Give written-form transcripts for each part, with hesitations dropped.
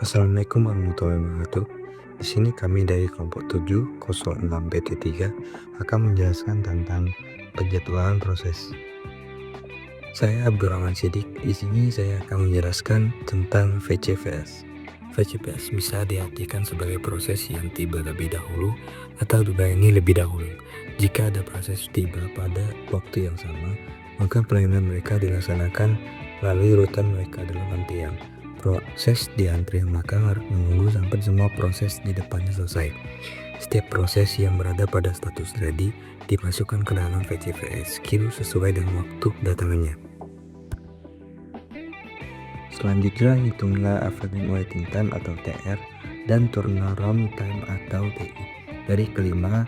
Assalamualaikum warahmatullahi wabarakatuh. Di sini kami dari kelompok 706 PT3 akan menjelaskan tentang penjadwalan proses. Saya Abdurrahman Siddiq. Di sini saya akan menjelaskan tentang VCVS. VCVS bisa diartikan sebagai proses yang tiba lebih dahulu atau dilayani lebih dahulu. Jika ada proses tiba pada waktu yang sama, maka pelayanan mereka dilaksanakan melalui urutan mereka dalam antrian. Proses di antrian maka harus menunggu sampai semua proses di depannya selesai. Setiap proses yang berada pada status ready dimasukkan ke dalam VCVS queue sesuai dengan waktu datangannya. Selanjutnya hitunglah average waiting time atau TR dan turnaround time atau TI dari kelima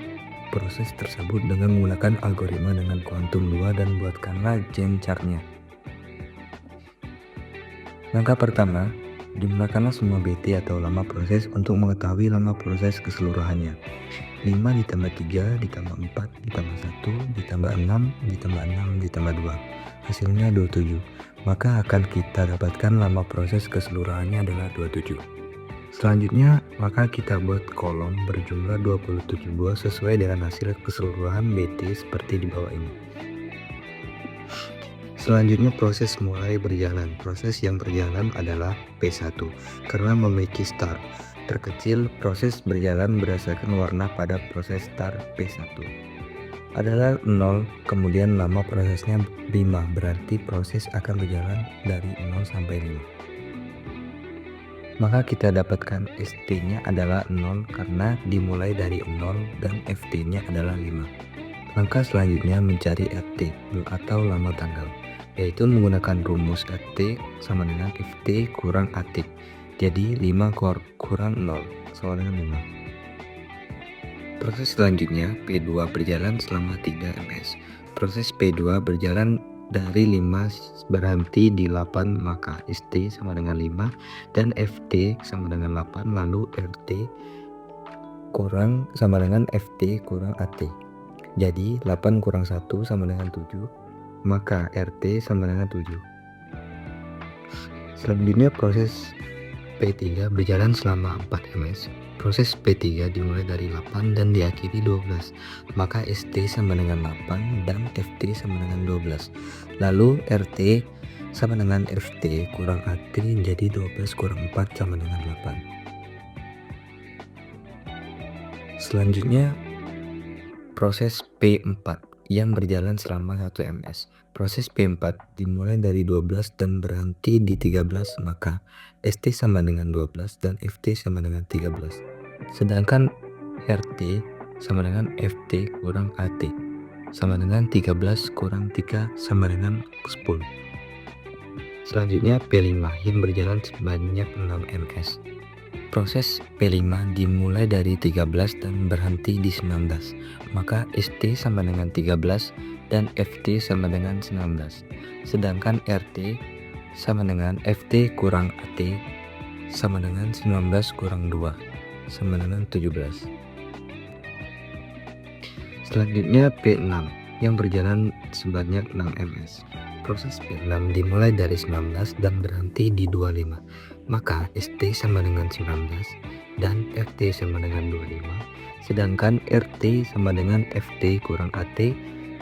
proses tersebut dengan menggunakan algoritma dengan kuantum 2 dan buatkanlah Gantt chart-nya. Langkah pertama, jumlahkanlah semua BT atau lama proses untuk mengetahui lama proses keseluruhannya. 5 ditambah 3 ditambah 4 ditambah 1 ditambah 6 ditambah 6 ditambah 2. Hasilnya 27. Maka akan kita dapatkan lama proses keseluruhannya adalah 27. Selanjutnya, maka kita buat kolom berjumlah 27 buah sesuai dengan hasil keseluruhan BT seperti di bawah ini. Selanjutnya proses mulai berjalan. Proses yang berjalan adalah P1 karena memiliki start terkecil. Proses berjalan berdasarkan warna pada proses start P1 adalah 0, kemudian lama prosesnya 5, berarti proses akan berjalan dari 0 sampai 5. Maka kita dapatkan ST-nya adalah 0 karena dimulai dari 0 dan FT-nya adalah 5. Langkah selanjutnya mencari RT atau lama tanggal, yaitu menggunakan rumus RT sama dengan FT kurang AT. Jadi 5 kurang 0 sama dengan 5. Proses selanjutnya P2 berjalan selama 3 ms. Proses P2 berjalan dari 5 berhenti di 8, maka ST sama dengan 5 dan FT sama dengan 8, lalu RT kurang sama dengan FT kurang AT. Jadi 8 kurang 1 sama dengan 7, maka RT sama dengan 7. Selanjutnya proses P3 berjalan selama 4 ms. Proses P3 dimulai dari 8 dan diakhiri 12, maka ST sama dengan 8 dan FT sama dengan 12. Lalu RT sama dengan FT kurang AT, jadi 12 kurang 4 sama dengan 8. Selanjutnya proses P4 yang berjalan selama 1 ms. Proses P4 dimulai dari 12 dan berhenti di 13, maka ST sama dengan 12 dan FT sama dengan 13. Sedangkan RT sama dengan FT kurang AT sama dengan 13 kurang 3 sama dengan 10. Selanjutnya P5 yang berjalan sebanyak 6 ms. Proses P5 dimulai dari 13 dan berhenti di 19, maka ST sama dengan 13 dan FT sama dengan 19. Sedangkan RT sama dengan FT kurang AT sama dengan 19 kurang 2 sama dengan 17. Selanjutnya P6 yang berjalan sebanyak 6 ms. Proses P6 dimulai dari 19 dan berhenti di 25, maka ST sama dengan 19 dan FT sama dengan 25. Sedangkan RT sama dengan FT kurang AT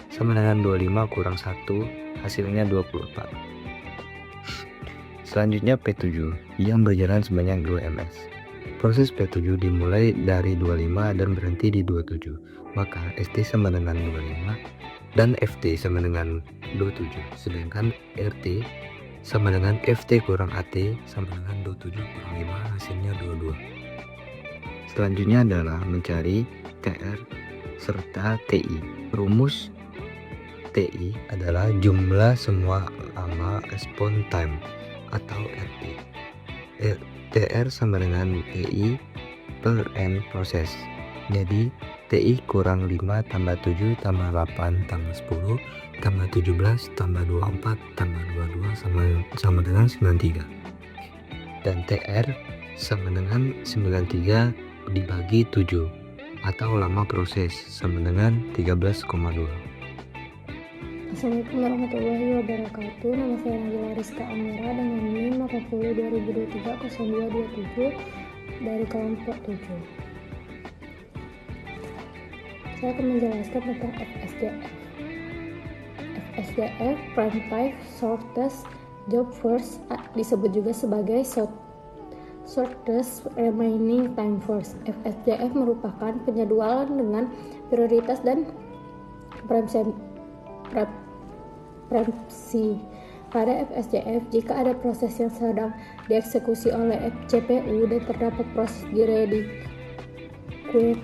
sama dengan 25 kurang 1, hasilnya 24. Selanjutnya P7 yang berjalan sebanyak 2 ms. Proses P7 dimulai dari 25 dan berhenti di 27, maka ST sama dengan 25 dan FT sama dengan 27. Sedangkan RT sama dengan FT kurang AT sama dengan 27 kurang 5, hasilnya 22. Selanjutnya adalah mencari TR serta TI. Rumus TI adalah jumlah semua lama respon time atau RT. TR sama dengan TI per N proses. Jadi TI kurang 5 tambah 7 tambah 8 tambah 10 tambah 17 tambah 24 tambah 22 sama dengan 93. Dan TR sama dengan 93 dibagi 7 atau lama proses sama dengan 13,2. Assalamualaikum warahmatullahi wabarakatuh. Nama saya Nabila Rizka Amira dengan NIM 80 2023 0227 dari kelompok 7. Saya akan menjelaskan tentang FSJF. FSJF, Prime Time Shortest Job First, disebut juga sebagai Shortest Remaining Time First. FSJF merupakan penjadwalan dengan prioritas dan preemsi. Pada FSJF, jika ada proses yang sedang dieksekusi oleh CPU dan terdapat proses di ready queue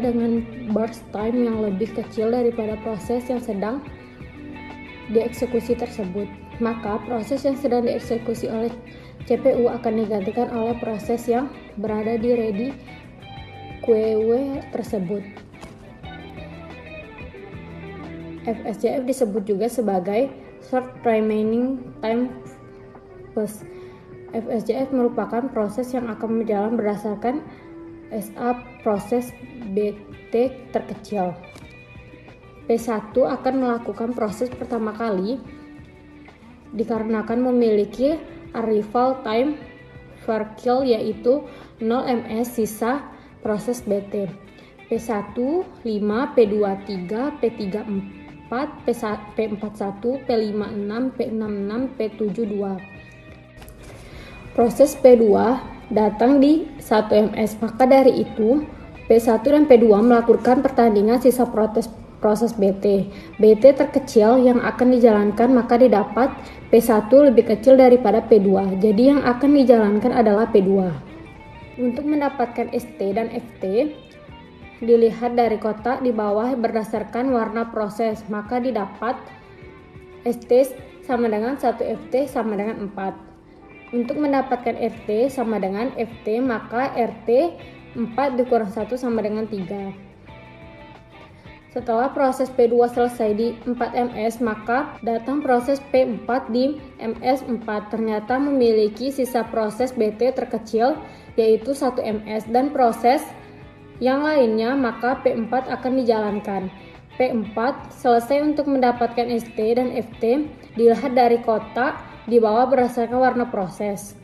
dengan burst time yang lebih kecil daripada proses yang sedang dieksekusi tersebut, maka proses yang sedang dieksekusi oleh CPU akan digantikan oleh proses yang berada di ready queue tersebut. FSJF disebut juga sebagai Short Remaining Time First. FSJF merupakan proses yang akan berjalan berdasarkan SA proses BT terkecil. P1 akan melakukan proses pertama kali dikarenakan memiliki arrival time per kill yaitu 0 ms sisa proses BT. P1 5, P2 3, P3 4, P41, P56, P66, P7 2. Proses P2 datang di 1 ms, maka dari itu P1 dan P2 melakukan pertandingan sisa proses BT. BT terkecil yang akan dijalankan maka didapat P1 lebih kecil daripada P2. Jadi yang akan dijalankan adalah P2. Untuk mendapatkan ST dan FT dilihat dari kotak di bawah berdasarkan warna proses, maka didapat ST sama dengan 1 FT sama dengan 4. Untuk mendapatkan RT sama dengan FT, maka RT 4 dikurang 1 sama dengan 3. Setelah proses P2 selesai di 4 ms, maka datang proses P4 di ms 4. Ternyata memiliki sisa proses BT terkecil yaitu 1 ms dan proses yang lainnya, maka P4 akan dijalankan. P4 selesai. Untuk mendapatkan ST dan FT dilihat dari kotak di bawah berdasarkan warna proses,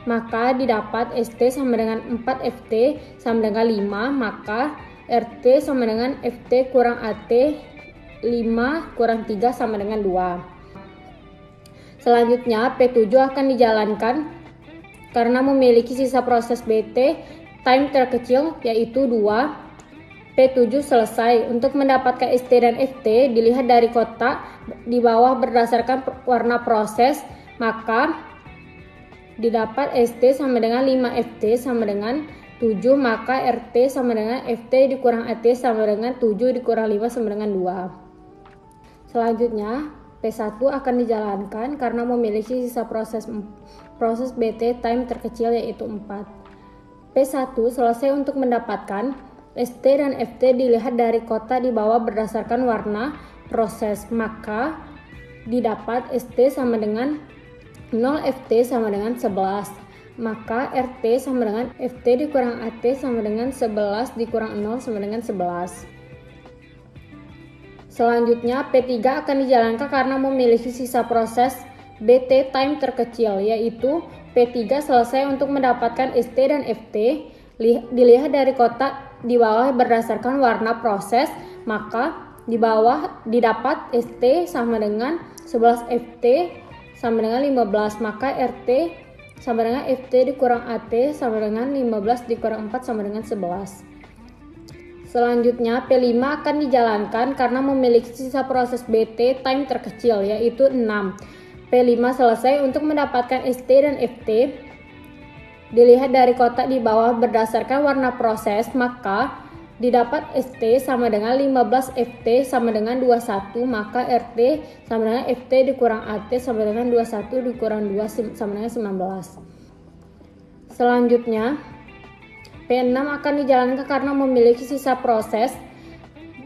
maka didapat ST sama dengan 4 FT sama dengan 5, maka RT sama dengan FT kurang AT 5 kurang 3 sama dengan 2. Selanjutnya P7 akan dijalankan karena memiliki sisa proses BT time terkecil yaitu 2. P7 selesai. Untuk mendapatkan ST dan FT dilihat dari kotak di bawah berdasarkan warna proses, maka didapat ST sama dengan 5 FT sama dengan 7, maka RT sama dengan FT dikurang AT sama dengan 7 dikurang 5 sama dengan 2. Selanjutnya P1 akan dijalankan karena memiliki sisa proses BT time terkecil yaitu 4. P1 selesai. Untuk mendapatkan ST dan FT dilihat dari kotak di bawah berdasarkan warna proses, maka didapat ST sama dengan 0 FT sama dengan 11, maka RT sama dengan FT dikurang AT sama dengan 11 dikurang 0 sama dengan 11. Selanjutnya P3 akan dijalankan karena memiliki sisa proses BT time terkecil yaitu P3 selesai. Untuk mendapatkan ST dan FT dilihat dari kotak di bawah berdasarkan warna proses, maka di bawah didapat ST sama dengan 11 FT sama dengan 15, maka RT sama dengan FT dikurang AT sama dengan 15 dikurang 4 sama dengan 11. Selanjutnya P5 akan dijalankan karena memiliki sisa proses BT time terkecil yaitu 6. P5 selesai. Untuk mendapatkan ST dan FT dilihat dari kotak di bawah berdasarkan warna proses, maka didapat ST sama dengan 15 FT sama dengan 21, maka RT sama dengan FT dikurang AT sama dengan 21 dikurang 2 sama dengan 19. Selanjutnya P6 akan dijalankan karena memiliki sisa proses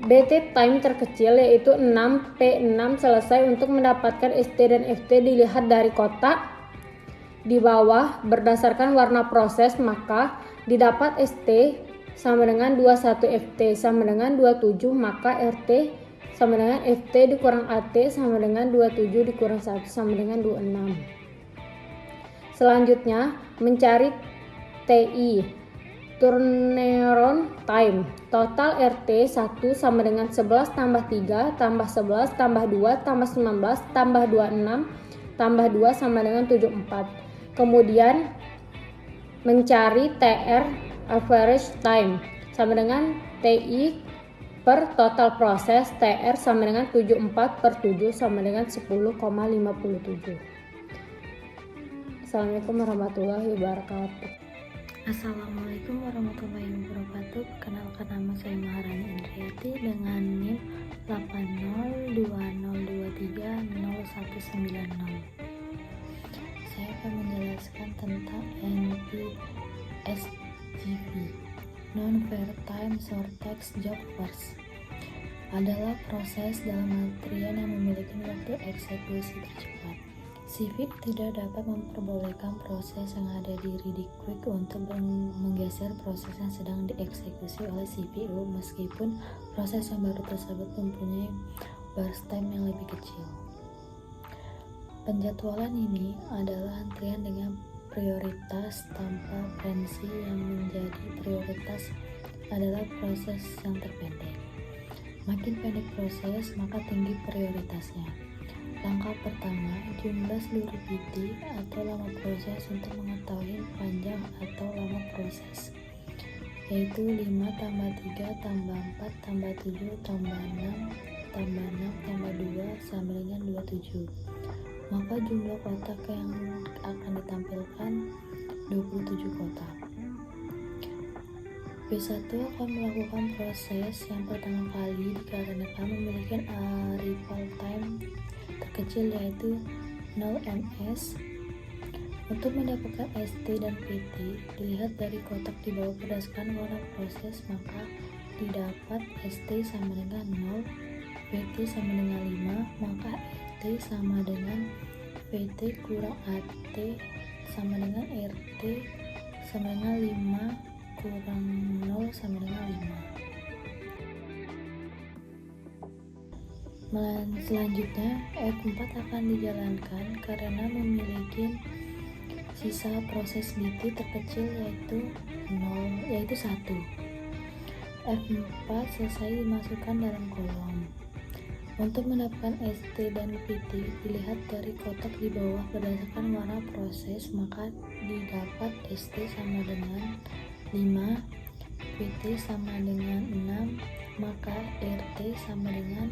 BT time terkecil yaitu 6. P6 selesai. Untuk mendapatkan ST dan FT dilihat dari kotak di bawah berdasarkan warna proses, maka didapat ST sama dengan 21 FT sama dengan 27, maka RT sama dengan FT dikurang AT sama dengan 27 dikurang 1 sama dengan 26. Selanjutnya, mencari TI, turnaround time. Total RT 1 sama dengan 11 tambah 3 tambah 11 tambah 2 tambah 19 tambah 26 tambah 2 sama dengan 74. Kemudian mencari TR, average time, sama dengan TI per total proses. TR sama dengan 74 per 7 sama dengan 10,57. Assalamualaikum warahmatullahi wabarakatuh. Assalamualaikum warahmatullahi wabarakatuh. Perkenalkan, nama saya Maharani Indriati dengan NIM 8020230190. Saya akan menjelaskan tentang NPSJV, Non-Fair Time Shortage Job Force. Adalah proses dalam antrian yang memiliki waktu eksekusi tercepat. CV tidak dapat memperbolehkan proses yang ada di ready quick untuk menggeser proses yang sedang dieksekusi oleh CPU meskipun proses yang baru tersebut mempunyai burst time yang lebih kecil. Penjadwalan ini adalah antrian dengan prioritas tanpa preferensi. Yang menjadi prioritas adalah proses yang terpendek. Makin pendek proses, maka tinggi prioritasnya. Langkah pertama, jumlah seluruh PT atau lama proses untuk mengetahui panjang atau lama proses, yaitu 5 tambah 3 tambah 4 tambah 7 tambah 6 tambah 6 tambah 2 sama dengan 27. Maka jumlah kotak yang akan ditampilkan 27 kotak. B1 akan melakukan proses yang pertama kali dikarenakan memiliki arrival time terkecil yaitu 0 ms. Untuk mendapatkan ST dan PT, dilihat dari kotak di bawah berdasarkan warna proses, maka didapat ST sama dengan 0, PT sama dengan 5, maka RT sama dengan PT kurang AT sama dengan RT sama dengan 5 kurang 0 sama dengan 5. Selanjutnya, F4 akan dijalankan karena memiliki sisa proses BT terkecil yaitu 1. F4 selesai dimasukkan dalam kolom. Untuk mendapatkan ST dan PT, dilihat dari kotak di bawah berdasarkan warna proses, maka didapat ST sama dengan 5, PT sama dengan 6, maka RT sama dengan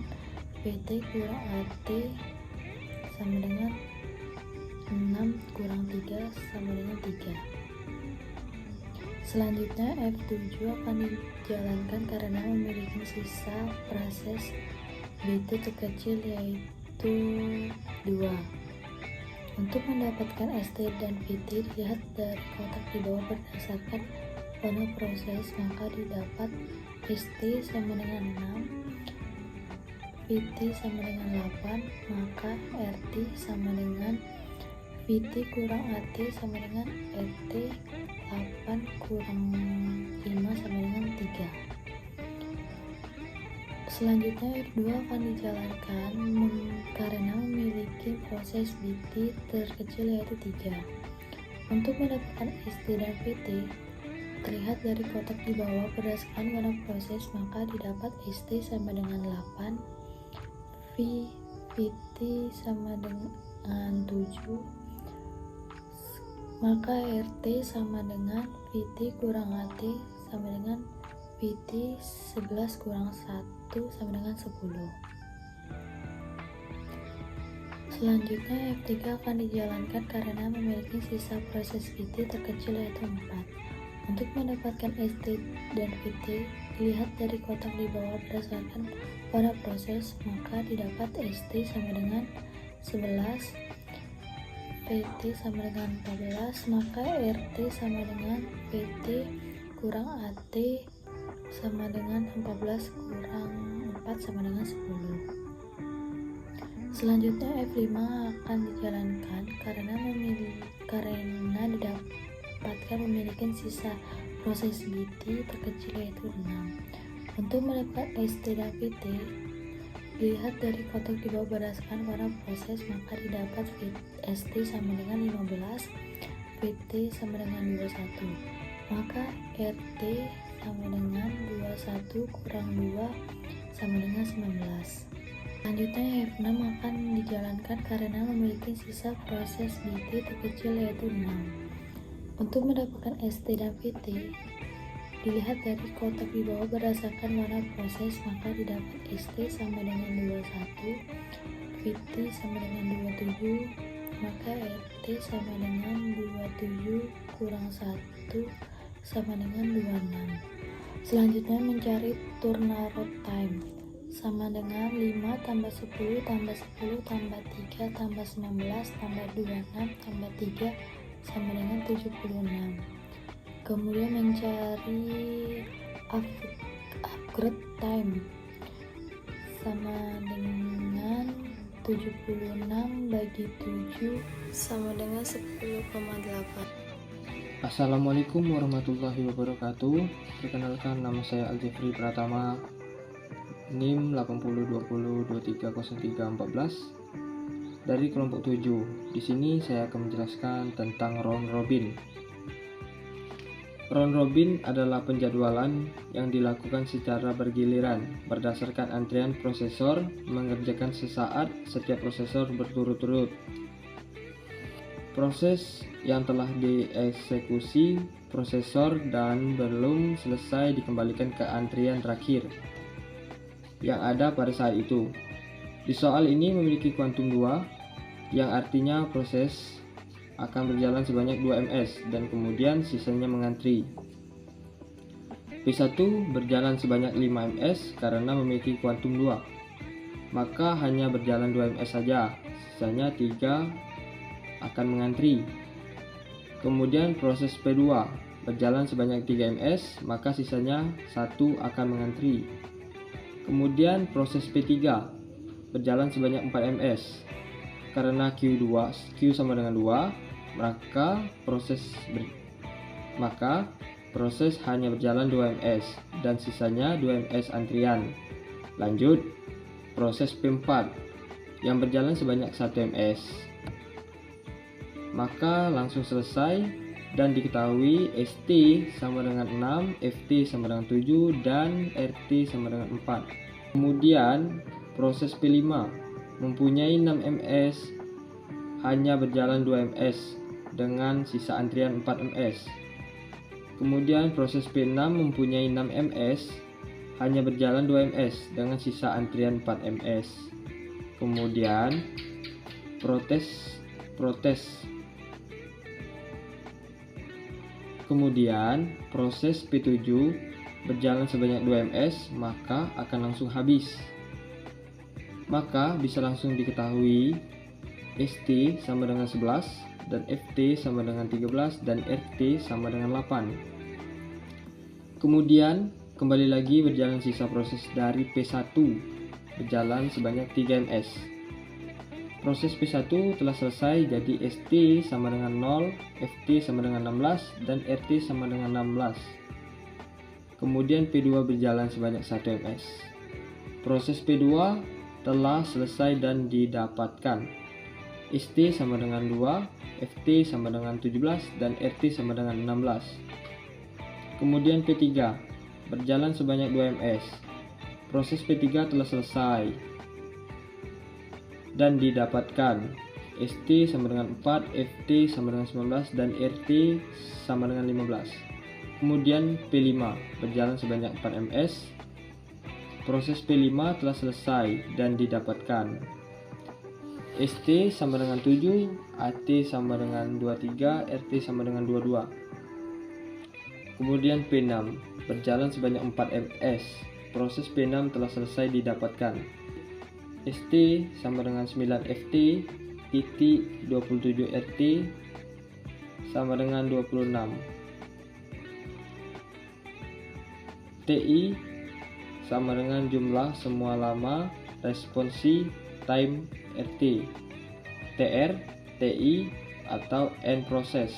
PT kurang AT sama dengan 6 kurang 3 sama dengan 3. Selanjutnya F7 akan dijalankan karena memiliki sisa proses BT terkecil yaitu 2. Untuk mendapatkan ST dan PT, dilihat dari kotak di bawah berdasarkan warna proses, maka didapat ST sama dengan 6, PT sama dengan 8, maka RT sama dengan PT kurang AT sama dengan RT 8 kurang 5 sama dengan 3. Selanjutnya F2 akan dijalankan karena memiliki proses BT terkecil yaitu 3. Untuk mendapatkan ST dan PT, terlihat dari kotak di bawah berdasarkan warna proses, maka didapat ST sama dengan 8, PT sama dengan 7, maka RT sama dengan PT kurang AT sama dengan PT 11 kurang 1 sama dengan 10. Selanjutnya F3 akan dijalankan karena memiliki sisa proses PT terkecil yaitu 4. Untuk mendapatkan ST dan PT, dilihat dari kotak di bawah berdasarkan warna proses, maka didapat ST sama dengan 11, PT sama dengan 14, maka RT sama dengan PT kurang AT sama dengan 14 kurang 4 sama dengan 10. Selanjutnya F5 akan dijalankan karena didapatkan memiliki sisa proses BT terkecil yaitu 6. Untuk mendapatkan ST dan PT, Dilihat dari kotak di bawah berdasarkan warna proses, maka didapat ST sama dengan 15, VT sama dengan 21. Maka RT sama dengan 21 kurang 2 sama dengan 19. Selanjutnya F6 akan dijalankan karena memiliki sisa proses BT terkecil yaitu 6. Untuk mendapatkan ST dan VT, dilihat dari kotak di bawah berdasarkan warna proses, maka didapat ST sama dengan 21, VT sama dengan 27, maka RT sama dengan 27 kurang 1 sama dengan 26. Selanjutnya mencari turnaround time sama dengan 5 tambah 10 tambah 10 tambah 3 tambah 19 tambah 26 tambah 3 sama dengan 76. Kemudian mencari upgrade time sama dengan 76 bagi 7 sama dengan 10,8. Assalamualaikum warahmatullahi wabarakatuh. Perkenalkan, nama saya Aljefri Pratama, NIM 8020230314 dari kelompok 7. Di sini saya akan menjelaskan tentang round robin. Round robin adalah penjadwalan yang dilakukan secara bergiliran berdasarkan antrian prosesor mengerjakan sesaat setiap prosesor berturut-turut. Proses yang telah dieksekusi prosesor dan belum selesai dikembalikan ke antrian terakhir yang ada pada saat itu. Di soal ini memiliki kuantum 2, yang artinya proses akan berjalan sebanyak 2 ms dan kemudian sisanya mengantri. P1 berjalan sebanyak 5 ms karena memiliki kuantum 2, maka hanya berjalan 2 ms saja, sisanya 3 akan mengantri. Kemudian proses P2 berjalan sebanyak 3 ms, maka sisanya 1 akan mengantri. Kemudian proses P3 berjalan sebanyak 4 ms. Karena Q sama dengan 2, maka proses hanya berjalan 2 ms dan sisanya 2 ms antrian. Lanjut, proses P4 yang berjalan sebanyak 1 ms. Maka langsung selesai dan diketahui ST sama dengan 6, FT sama dengan 7, dan RT sama dengan 4. Kemudian proses P5 mempunyai 6 ms, hanya berjalan 2 ms dengan sisa antrian 4 ms. Kemudian proses P6 mempunyai 6 ms, hanya berjalan 2 ms dengan sisa antrian 4 ms. Kemudian proses P7 berjalan sebanyak 2 ms, maka akan langsung habis. Maka bisa langsung diketahui ST sama dengan 11 dan FT sama dengan 13 dan RT sama dengan 8. Kemudian kembali lagi berjalan sisa proses dari P1 berjalan sebanyak 3 ms. Proses P1 telah selesai, jadi ST sama dengan 0, FT sama dengan 16 dan RT sama dengan 16. Kemudian P2 berjalan sebanyak 1 ms. Proses P2 telah selesai dan didapatkan ST sama dengan 2, FT sama dengan 17 dan RT sama dengan 16. Kemudian P3 berjalan sebanyak 2 ms. Proses P3 telah selesai dan didapatkan ST sama dengan 4, FT sama dengan 19 dan RT sama dengan 15. Kemudian P5 berjalan sebanyak 4 ms. Proses P5 telah selesai dan didapatkan ST sama dengan 7, AT sama dengan 23, RT sama dengan 22. Kemudian P6 berjalan sebanyak 4 ms. Proses P6 telah selesai didapatkan ST sama dengan 9 FT, titik 27 RT sama dengan 26. TI sama dengan jumlah semua lama responsi time RT. TR, TI atau end process.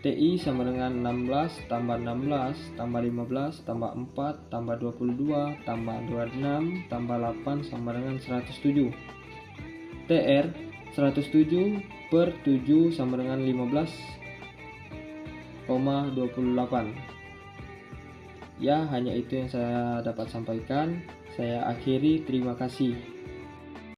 TI sama dengan 16 tambah 16 tambah 15 tambah 4 tambah 22 tambah 26 tambah 8 sama dengan 107. TR 107 per 7 sama dengan 15,28. Ya, hanya itu yang saya dapat sampaikan. Saya akhiri, terima kasih.